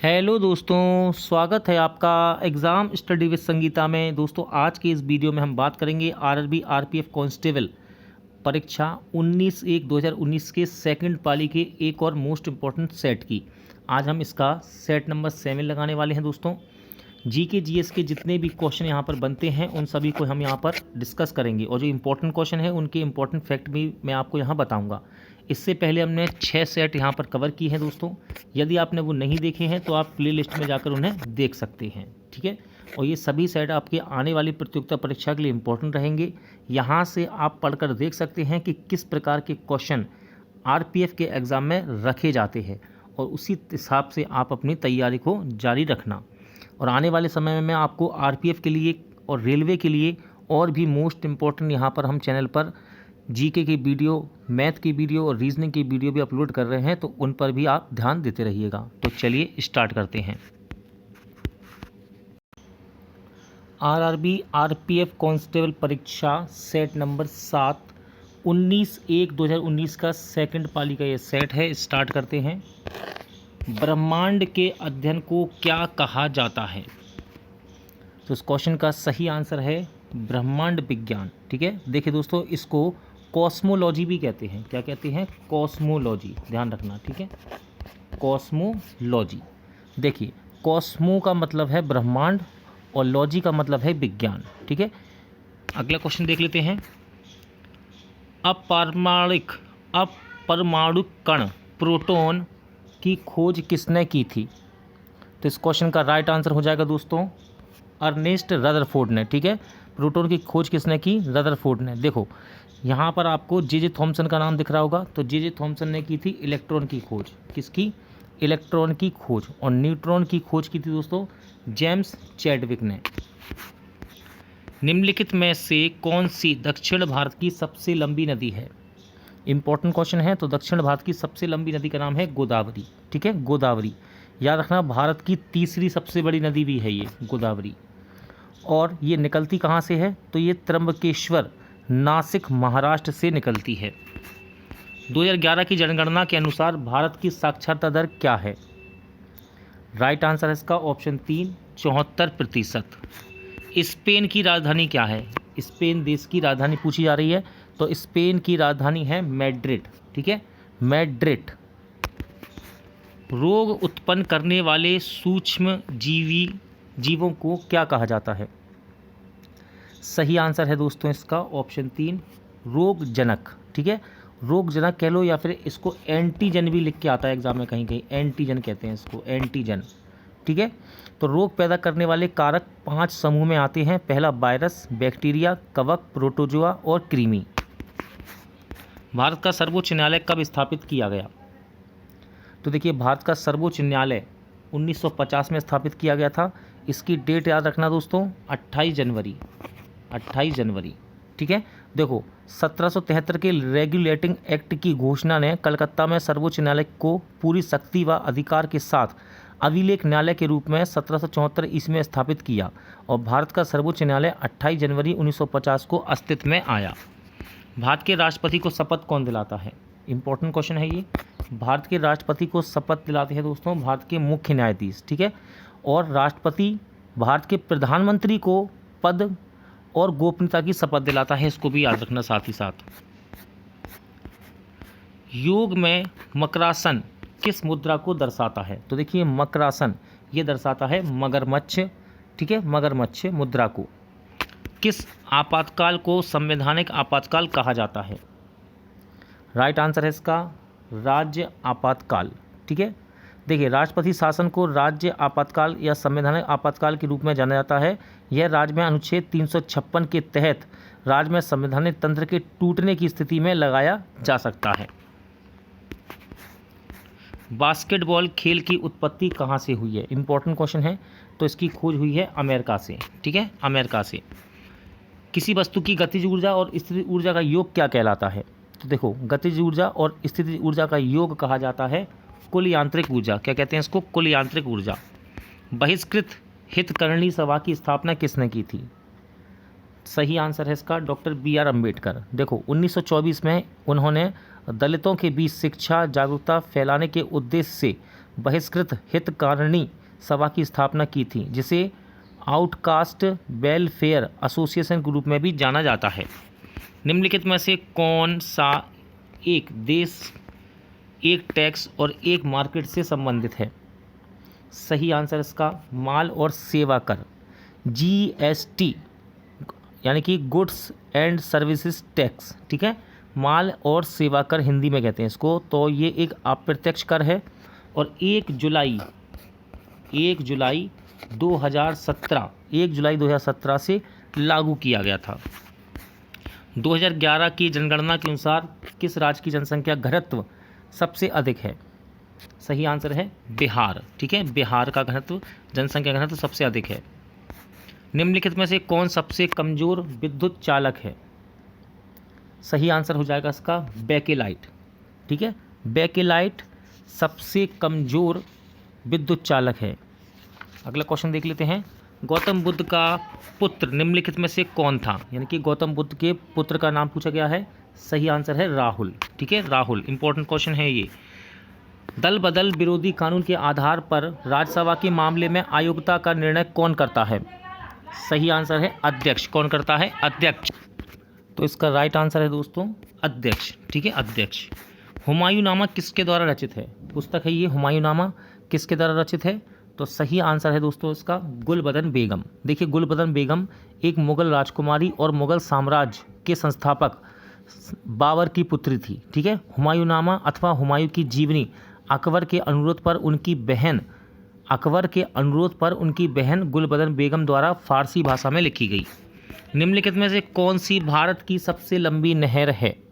Hello दोस्तों, स्वागत है आपका एग्ज़ाम स्टडी विद संगीता में। दोस्तों, आज के इस वीडियो में हम बात करेंगे आरआरबी आरपीएफ कांस्टेबल परीक्षा 19/1/2019 के सेकंड पाली के एक और मोस्ट इम्पॉर्टेंट सेट की। आज हम इसका सेट नंबर 7 लगाने वाले हैं। दोस्तों, जीके जीएस के जितने भी क्वेश्चन यहाँ पर बनते हैं उन सभी को हम यहाँ पर डिस्कस करेंगे और जो इम्पोर्टेंट क्वेश्चन है उनके इम्पोर्टेंट फैक्ट भी मैं आपको यहाँ बताऊँगा। इससे पहले हमने 6 सेट यहाँ पर कवर किए हैं। दोस्तों, यदि आपने वो नहीं देखे हैं तो आप प्ले लिस्ट में जाकर उन्हें देख सकते हैं। ठीक है, और ये सभी सेट आपके आने वाली प्रतियोगिता परीक्षा के लिए इम्पोर्टेंट रहेंगे। यहाँ से आप पढ़कर देख सकते हैं कि किस प्रकार के क्वेश्चन आरपीएफ के एग्ज़ाम में रखे जाते हैं और उसी हिसाब से आप अपनी तैयारी को जारी रखना। और आने वाले समय में मैं आपको आरपीएफ के लिए और रेलवे के लिए और भी मोस्ट इम्पॉर्टेंट यहाँ पर हम चैनल पर जीके की वीडियो, मैथ की वीडियो और रीजनिंग की वीडियो भी अपलोड कर रहे हैं, तो उन पर भी आप ध्यान देते रहिएगा। तो चलिए स्टार्ट करते हैं। आरआरबी आरपीएफ कांस्टेबल परीक्षा सेट नंबर 7 19/1/2019 का सेकंड पाली का ये सेट है। स्टार्ट करते हैं। ब्रह्मांड के अध्ययन को क्या कहा जाता है? तो इस क्वेश्चन का सही आंसर है ब्रह्मांड विज्ञान। ठीक है, देखिए दोस्तों, इसको कॉस्मोलॉजी भी कहते हैं। क्या कहते हैं? कॉस्मोलॉजी। ध्यान रखना, ठीक है, कॉस्मोलॉजी। देखिए, कॉस्मो का मतलब है ब्रह्मांड और लॉजी का मतलब है विज्ञान। ठीक है, अगला क्वेश्चन देख लेते हैं। अपरमाणु कण प्रोटॉन की खोज किसने की थी? तो इस क्वेश्चन का राइट आंसर हो जाएगा दोस्तों अर्नेस्ट रदरफोर्ड ने। ठीक है, प्रोटॉन की खोज किसने की? रदरफोर्ड ने। देखो, यहाँ पर आपको जे थॉमसन का नाम दिख रहा होगा, तो जे थॉमसन ने की थी इलेक्ट्रॉन की खोज। किसकी? इलेक्ट्रॉन की खोज। और न्यूट्रॉन की खोज की थी दोस्तों जेम्स चैडविक ने। निम्नलिखित में से कौन सी दक्षिण भारत की सबसे लंबी नदी है? इंपॉर्टेंट क्वेश्चन है। तो दक्षिण भारत की सबसे लंबी नदी का नाम है गोदावरी। ठीक है, गोदावरी। याद रखना, भारत की तीसरी सबसे बड़ी नदी भी है ये गोदावरी। और ये निकलती कहाँ से है? तो ये त्र्यंबकेश्वर, नासिक, महाराष्ट्र से निकलती है। 2011 की जनगणना के अनुसार भारत की साक्षरता दर क्या है? राइट आंसर है इसका ऑप्शन 3, 74%। स्पेन की राजधानी क्या है? स्पेन देश की राजधानी पूछी जा रही है, तो स्पेन की राजधानी है मैड्रिड। ठीक है, मैड्रिड। रोग उत्पन्न करने वाले सूक्ष्म जीवों को क्या कहा जाता है? सही आंसर है दोस्तों इसका ऑप्शन 3, रोगजनक। ठीक है, रोगजनक कह लो या फिर इसको एंटीजन भी लिख के आता है एग्जाम में, कहीं कहीं एंटीजन कहते हैं इसको, एंटीजन। ठीक है, तो रोग पैदा करने वाले कारक 5 समूह में आते हैं। पहला वायरस, बैक्टीरिया, कवक, प्रोटोजोआ और कृमि। भारत का सर्वोच्च न्यायालय कब स्थापित किया गया? तो देखिए, भारत का सर्वोच्च न्यायालय 1950 में स्थापित किया गया था। इसकी डेट याद रखना दोस्तों, 28 जनवरी। 28 जनवरी। ठीक है, देखो, 1773 के रेगुलेटिंग एक्ट की घोषणा ने कलकत्ता में सर्वोच्च न्यायालय को पूरी शक्ति व अधिकार के साथ अभिलेख न्यायालय के रूप में 1774 ईस्वी में स्थापित किया और भारत का सर्वोच्च न्यायालय 28 जनवरी 1950 को अस्तित्व में आया। भारत के राष्ट्रपति को शपथ कौन दिलाता है? इंपॉर्टेंट क्वेश्चन है ये। भारत के राष्ट्रपति को शपथ दिलाते हैं दोस्तों भारत के मुख्य न्यायाधीश। ठीक है, और राष्ट्रपति भारत के प्रधानमंत्री को पद और गोपनीयता की शपथ दिलाता है, इसको भी याद रखना साथ ही साथ। योग में मकरासन किस मुद्रा को दर्शाता है? तो देखिए, मकरासन ये दर्शाता है मगरमच्छ। ठीक है, मगरमच्छ मुद्रा को। किस आपातकाल को संवैधानिक आपातकाल कहा जाता है? राइट आंसर है इसका राज्य आपातकाल। ठीक है, देखिए, राष्ट्रपति शासन को राज्य आपातकाल या संवैधानिक आपातकाल के रूप में जाना जाता है। यह राज्य में अनुच्छेद 356 के तहत राज्य में संवैधानिक तंत्र के टूटने की स्थिति में लगाया जा सकता है। बास्केटबॉल खेल की उत्पत्ति कहाँ से हुई है? इंपॉर्टेंट क्वेश्चन है। तो इसकी खोज हुई है अमेरिका से। ठीक है, अमेरिका से। किसी वस्तु की गतिज ऊर्जा और स्थितिज ऊर्जा का योग क्या कहलाता है? तो देखो, गतिज ऊर्जा और स्थितिज ऊर्जा का योग कहा जाता है कुल यांत्रिक ऊर्जा। क्या कहते हैं इसको? कुल यांत्रिक ऊर्जा। बहिष्कृत हितकर्णी सभा की स्थापना किसने की थी? सही आंसर है इसका डॉक्टर BR अम्बेडकर। देखो, 1924 में उन्होंने दलितों के बीच शिक्षा जागरूकता फैलाने के उद्देश्य से बहिष्कृत हितकारिणी सभा की स्थापना की थी, जिसे आउटकास्ट वेलफेयर एसोसिएशन के रूप में भी जाना जाता है। निम्नलिखित में से कौन सा एक देश एक टैक्स और एक मार्केट से संबंधित है? सही आंसर इसका माल और सेवा कर, जीएसटी, यानी कि गुड्स एंड सर्विसेज टैक्स। ठीक है, माल और सेवा कर हिंदी में कहते हैं इसको। तो ये एक अप्रत्यक्ष कर है और 1 जुलाई 2017 से लागू किया गया था। 2011 की जनगणना के अनुसार किस राज्य की जनसंख्या घनत्व सबसे अधिक है? सही आंसर है बिहार। ठीक है, बिहार का घनत्व, जनसंख्या घनत्व सबसे अधिक है। निम्नलिखित में से कौन सबसे कमज़ोर विद्युत चालक है? सही आंसर हो जाएगा इसका बेकेलाइट। ठीक है, बेकेलाइट सबसे कमज़ोर विद्युत चालक है। अगला क्वेश्चन देख लेते हैं। गौतम बुद्ध का पुत्र निम्नलिखित में से कौन था? यानी कि गौतम बुद्ध के पुत्र का नाम पूछा गया है। सही आंसर है राहुल। ठीक है, राहुल। इंपॉर्टेंट क्वेश्चन है ये। दल बदल विरोधी कानून के आधार पर राज्यसभा के मामले में अयोग्यता का निर्णय कौन करता है? सही आंसर है अध्यक्ष। कौन करता है? अध्यक्ष। तो इसका राइट आंसर है दोस्तों अध्यक्ष। ठीक है, अध्यक्ष। हुमायूंनामा किसके द्वारा रचित है? पुस्तक है ये हुमायूंनामा, किसके द्वारा रचित है? तो सही आंसर है दोस्तों इसका गुलबदन बेगम। देखिए, गुलबदन बेगम एक मुगल राजकुमारी और मुगल साम्राज्य के संस्थापक बाबर की पुत्री थी। ठीक है, हुमायूंनामा अथवा हुमायूं की जीवनी अकबर के अनुरोध पर उनकी बहन गुलबदन बेगम द्वारा फारसी भाषा में लिखी गई। निम्नलिखित में से कौन सी भारत की सबसे लंबी नहर है?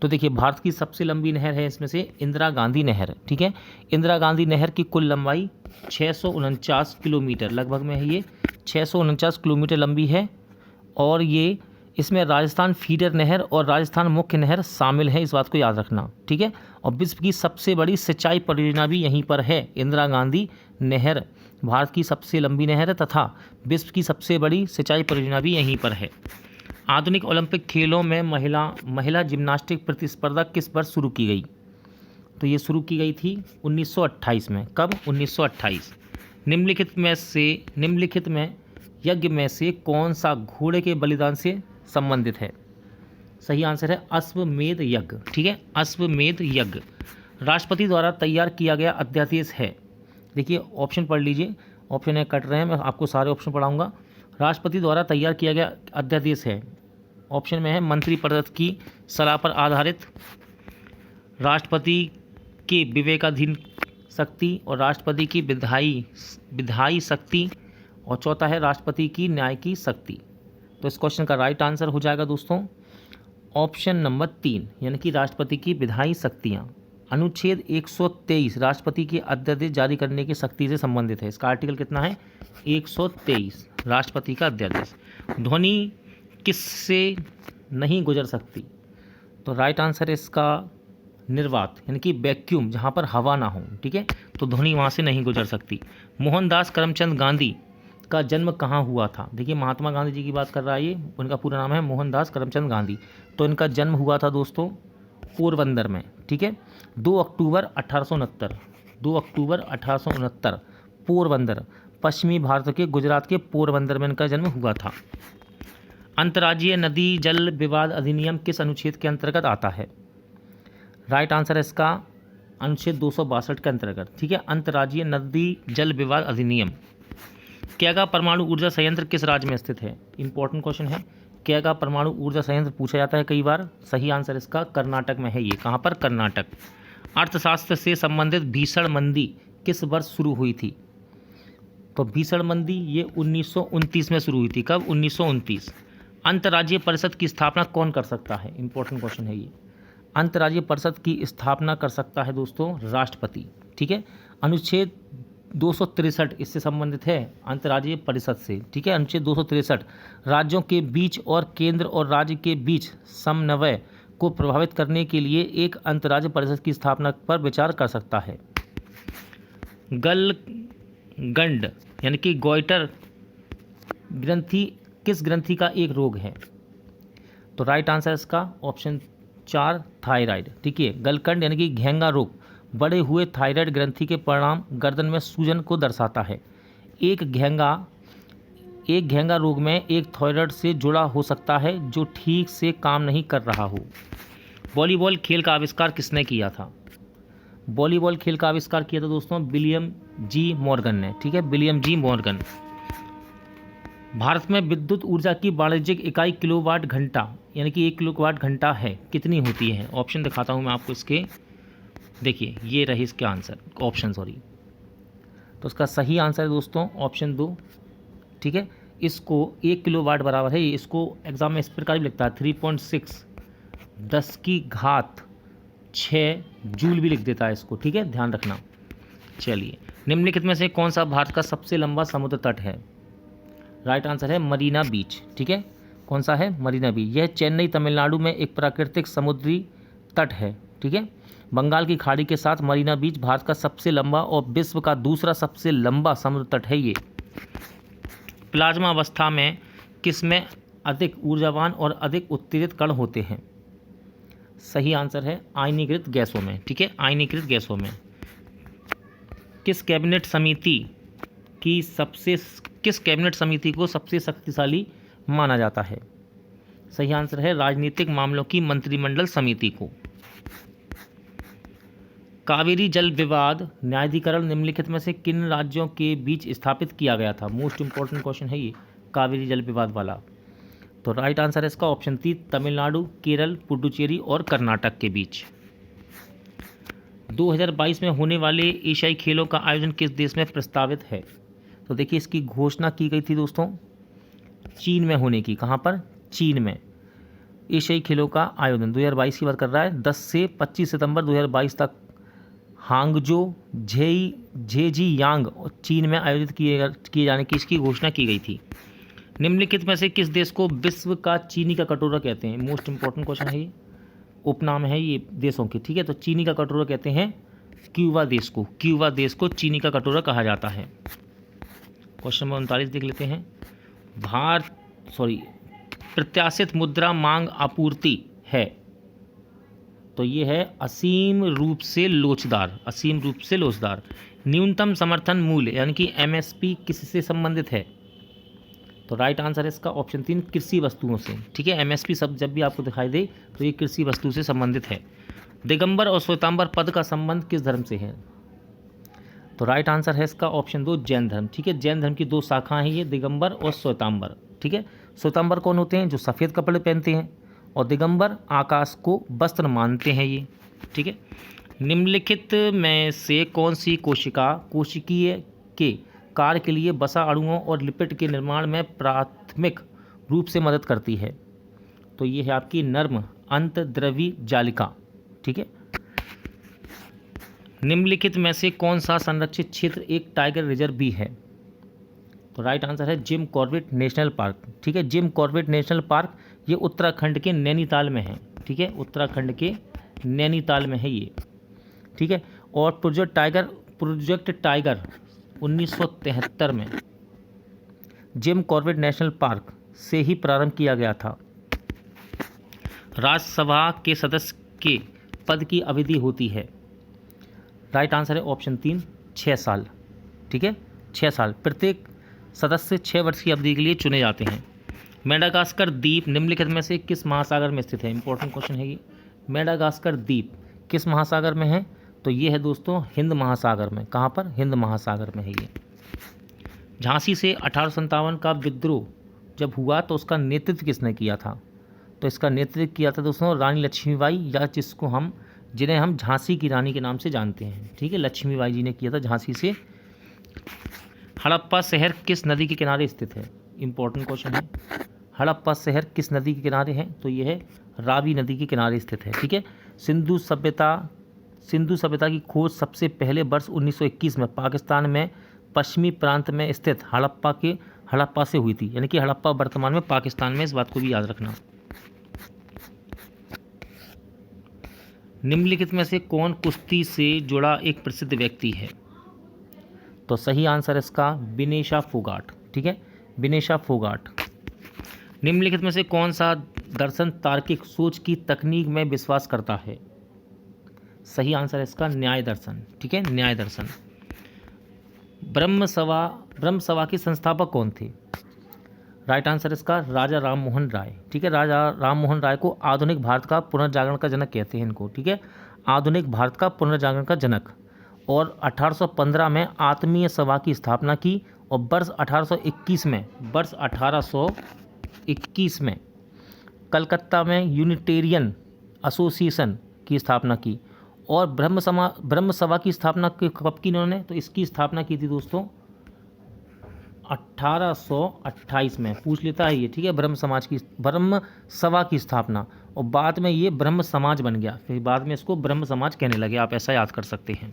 तो देखिए, भारत की सबसे लंबी नहर है इसमें से इंदिरा गांधी नहर। ठीक है, इंदिरा गांधी नहर की कुल लंबाई 649 किलोमीटर लगभग में है। ये 649 किलोमीटर लंबी है और ये इसमें राजस्थान फीडर नहर और राजस्थान मुख्य नहर शामिल है, इस बात को याद रखना। ठीक है, और विश्व की सबसे बड़ी सिंचाई परियोजना भी यहीं पर है। इंदिरा गांधी नहर भारत की सबसे लंबी नहर है तथा विश्व की सबसे बड़ी सिंचाई परियोजना भी यहीं पर है। आधुनिक ओलंपिक खेलों में महिला जिम्नास्टिक प्रतिस्पर्धा किस वर्ष शुरू की गई? तो ये शुरू की गई थी 1928 में। कब? 1928। निम्नलिखित में यज्ञ में से कौन सा घोड़े के बलिदान से संबंधित है? सही आंसर है अश्वमेध यज्ञ। ठीक है, अश्वमेध यज्ञ राष्ट्रपति द्वारा तैयार किया गया अध्यादेश है। देखिए, ऑप्शन पढ़ लीजिए। ऑप्शन है कट रहे हैं, मैं आपको सारे ऑप्शन पढ़ाऊंगा। राष्ट्रपति द्वारा तैयार किया गया अध्यादेश है। ऑप्शन में है मंत्रिपरिषद की सलाह पर आधारित, राष्ट्रपति के विवेकाधीन शक्ति और राष्ट्रपति की विधायी शक्ति, और चौथा है राष्ट्रपति की न्याय की शक्ति। तो इस क्वेश्चन का राइट आंसर हो जाएगा दोस्तों ऑप्शन नंबर 3, यानी कि राष्ट्रपति की विधायी शक्तियाँ। अनुच्छेद 123 राष्ट्रपति की अध्यादेश जारी करने की शक्ति से संबंधित है। इसका आर्टिकल कितना है? 123, राष्ट्रपति का अध्यादेश। ध्वनि किससे नहीं गुजर सकती? तो राइट आंसर है इसका निर्वात, यानी कि वैक्यूम, जहाँ पर हवा ना हो। ठीक है, तो ध्वनि वहाँ से नहीं गुजर सकती। मोहनदास करमचंद गांधी का जन्म कहाँ हुआ था? देखिए, महात्मा गांधी जी की बात कर रहा है ये, उनका पूरा नाम है मोहनदास करमचंद गांधी। तो इनका जन्म हुआ था दोस्तों पोरबंदर में। ठीक है, 2 अक्टूबर 1869 पोरबंदर, पश्चिमी भारत के गुजरात के पोरबंदर में इनका जन्म हुआ था। अंतर्राज्यीय नदी जल विवाद अधिनियम किस अनुच्छेद के अंतर्गत आता है? राइट आंसर है इसका अनुच्छेद 262 के अंतर्गत। ठीक है, अंतर्राज्यीय नदी जल विवाद अधिनियम। कैगा परमाणु ऊर्जा संयंत्र किस राज्य में स्थित है? इंपॉर्टेंट क्वेश्चन है। कैगा परमाणु ऊर्जा संयंत्र पूछा जाता है कई बार। सही आंसर इसका कर्नाटक में है। ये कहाँ पर? कर्नाटक। अर्थशास्त्र से संबंधित भीषण मंदी किस वर्ष शुरू हुई थी? तो भीषण मंदी ये 1929 में शुरू हुई थी। कब? 1929। अंतर्राज्यीय परिषद की स्थापना कौन कर सकता है? इंपॉर्टेंट क्वेश्चन है ये। अंतर्राज्यीय परिषद की स्थापना कर सकता है दोस्तों राष्ट्रपति। ठीक है, अनुच्छेद 263 इससे संबंधित है अंतर्राज्यीय परिषद से। ठीक है, अनुच्छेद 263 राज्यों के बीच और केंद्र और राज्य के बीच समन्वय को प्रभावित करने के लिए एक अंतर्राज्यीय परिषद की स्थापना पर विचार कर सकता है। गलगंड यानी कि गोइटर ग्रंथि किस ग्रंथि का एक रोग है? तो राइट आंसर इसका ऑप्शन 4 थायराइड। ठीक है, गलकंड यानी कि घेंगा रोग बड़े हुए थायराइड ग्रंथि के परिणाम गर्दन में सूजन को दर्शाता है। एक घेंगा रोग में एक थायराइड से जुड़ा हो सकता है जो ठीक से काम नहीं कर रहा हो। वॉलीबॉल खेल का आविष्कार किसने किया था? वॉलीबॉल खेल का आविष्कार किया था दोस्तों विलियम जी मॉर्गन ने। ठीक है, विलियम जी मॉर्गन। भारत में विद्युत ऊर्जा की वाणिज्यिक इकाई किलोवाट घंटा यानी कि 1 किलोवाट घंटा है कितनी होती है? ऑप्शन दिखाता हूँ मैं आपको इसके। देखिए ये रही इसके आंसर, ऑप्शन सॉरी। तो इसका सही आंसर है दोस्तों ऑप्शन 2। ठीक है, इसको 1 किलोवाट बराबर है, इसको एग्जाम में इस प्रकार भी लिखता है 3.6 10⁶ जूल भी लिख देता है इसको। ठीक है, ध्यान रखना। चलिए, निम्नलिखित में से कौन सा भारत का सबसे लंबा समुद्र तट है? राइट आंसर है मरीना बीच। ठीक है, कौन सा है? मरीना बीच। यह चेन्नई तमिलनाडु में एक प्राकृतिक समुद्री तट है। ठीक है, बंगाल की खाड़ी के साथ मरीना बीच भारत का सबसे लंबा और विश्व का दूसरा सबसे लंबा समुद्र तट है ये। प्लाज्मा अवस्था में किसमें अधिक ऊर्जावान और अधिक उत्तेजित कण होते हैं? सही आंसर है आयनीकृत गैसों में। ठीक है, आयनीकृत गैसों में। किस कैबिनेट समिति को सबसे शक्तिशाली माना जाता है? सही आंसर है राजनीतिक मामलों की मंत्रिमंडल समिति को। कावेरी जल विवाद न्यायाधिकरण निम्नलिखित में से किन राज्यों के बीच स्थापित किया गया था? मोस्ट इंपॉर्टेंट क्वेश्चन है ये, कावेरी जल विवाद वाला। तो राइट आंसर है इसका ऑप्शन 3 तमिलनाडु, केरल, पुडुचेरी और कर्नाटक के बीच। 2022 में होने वाले एशियाई खेलों का आयोजन किस देश में प्रस्तावित है? तो देखिए इसकी घोषणा की गई थी दोस्तों चीन में होने की। कहाँ पर? चीन में। एशियाई खेलों का आयोजन 2022 की बात कर रहा है। 10 से 25 सितंबर 2022 तक हांगजो झेजियांग चीन में आयोजित किए जाने की इसकी घोषणा की गई थी। निम्नलिखित में से किस देश को विश्व का चीनी का कटोरा कहते हैं? मोस्ट इंपॉर्टेंट क्वेश्चन है ये, उपनाम है ये देशों के। ठीक है, तो चीनी का कटोरा कहते हैं क्यूबा देश को। क्यूबा देश को चीनी का कटोरा कहा जाता है। क्वेश्चन नंबर 39 देख लेते हैं। प्रत्याशित मुद्रा मांग आपूर्ति है, तो ये है असीम रूप से लोचदार। असीम रूप से लोचदार। न्यूनतम समर्थन मूल्य यानी कि एमएसपी किससे संबंधित है? तो राइट आंसर है इसका ऑप्शन 3 कृषि वस्तुओं से। ठीक है, एमएसपी शब्द जब भी आपको दिखाई दे तो ये कृषि वस्तु से संबंधित है। दिगंबर और श्वेतांबर पद का संबंध किस धर्म से है? तो राइट आंसर है इसका ऑप्शन 2 जैन धर्म। ठीक है, जैन धर्म की 2 शाखाएं हैं ये, दिगंबर और श्वेतांबर। ठीक है, श्वेतांबर कौन होते हैं? जो सफ़ेद कपड़े पहनते हैं, और दिगंबर आकाश को वस्त्र मानते हैं ये। ठीक है, निम्नलिखित में से कौन सी कोशिकीय के कार्य के लिए वसा अणुओं और लिपिड के निर्माण में प्राथमिक रूप से मदद करती है? तो ये है आपकी नर्म अंतर्द्रवी जालिका। ठीक है, निम्नलिखित में से कौन सा संरक्षित क्षेत्र एक टाइगर रिजर्व भी है? तो राइट आंसर है जिम कॉर्बेट नेशनल पार्क। ठीक है, जिम कॉर्बेट नेशनल पार्क ये उत्तराखंड के नैनीताल में है। ठीक है, उत्तराखंड के नैनीताल में है ये। ठीक है, और प्रोजेक्ट टाइगर 1973 में जिम कॉर्बेट नेशनल पार्क से ही प्रारंभ किया गया था। राज्यसभा के सदस्य के पद की अवधि होती है? राइट आंसर है ऑप्शन 3 6 साल। ठीक है, 6 साल। प्रत्येक सदस्य 6 वर्ष की अवधि के लिए चुने जाते हैं। मेडागास्कर द्वीप निम्नलिखित में से किस महासागर में स्थित है? इंपॉर्टेंट क्वेश्चन है ये। मेडागास्कर द्वीप किस महासागर में है? तो ये है दोस्तों हिंद महासागर में। कहाँ पर? हिंद महासागर में है ये। झांसी से 1857 का विद्रोह जब हुआ तो उसका नेतृत्व किसने किया था? तो इसका नेतृत्व किया था दोस्तों रानी लक्ष्मीबाई, या जिन्हें हम झांसी की रानी के नाम से जानते हैं। ठीक है, लक्ष्मीबाई जी ने किया था झांसी से। हड़प्पा शहर किस नदी के किनारे स्थित है? इंपॉर्टेंट क्वेश्चन है। हड़प्पा शहर किस नदी के किनारे है? तो यह है रावी नदी के किनारे स्थित है। ठीक है, सिंधु सभ्यता की खोज सबसे पहले वर्ष 1921 में पाकिस्तान में पश्चिमी प्रांत में स्थित हड़प्पा से हुई थी, यानी कि हड़प्पा वर्तमान में पाकिस्तान में। इस बात को भी याद रखना। निम्नलिखित में से कौन कुश्ती से जुड़ा एक प्रसिद्ध व्यक्ति है? तो सही आंसर इसका विनेशा फोगाट। ठीक है, विनेशा फोगाट। निम्नलिखित में से कौन सा दर्शन तार्किक सोच की तकनीक में विश्वास करता है? सही आंसर है इसका न्याय दर्शन। ठीक है, न्याय दर्शन। ब्रह्म सभा के संस्थापक कौन थे? राइट आंसर इसका राजा राम मोहन राय। ठीक है, राजा राम मोहन राय को आधुनिक भारत का पुनर्जागरण का जनक कहते हैं इनको। ठीक है, आधुनिक भारत का पुनर्जागरण का जनक। और 1815 में आत्मीय सभा की स्थापना की और वर्ष 1821 में कलकत्ता में यूनिटेरियन एसोसिएशन की स्थापना की। और ब्रह्म सभा की स्थापना कब की इन्होंने? तो इसकी स्थापना की थी दोस्तों 1828 में। पूछ लेता है ये। ठीक है, ब्रह्म सभा की स्थापना, और बाद में ये ब्रह्म समाज बन गया, फिर बाद में इसको ब्रह्म समाज कहने लगे। आप ऐसा याद कर सकते हैं।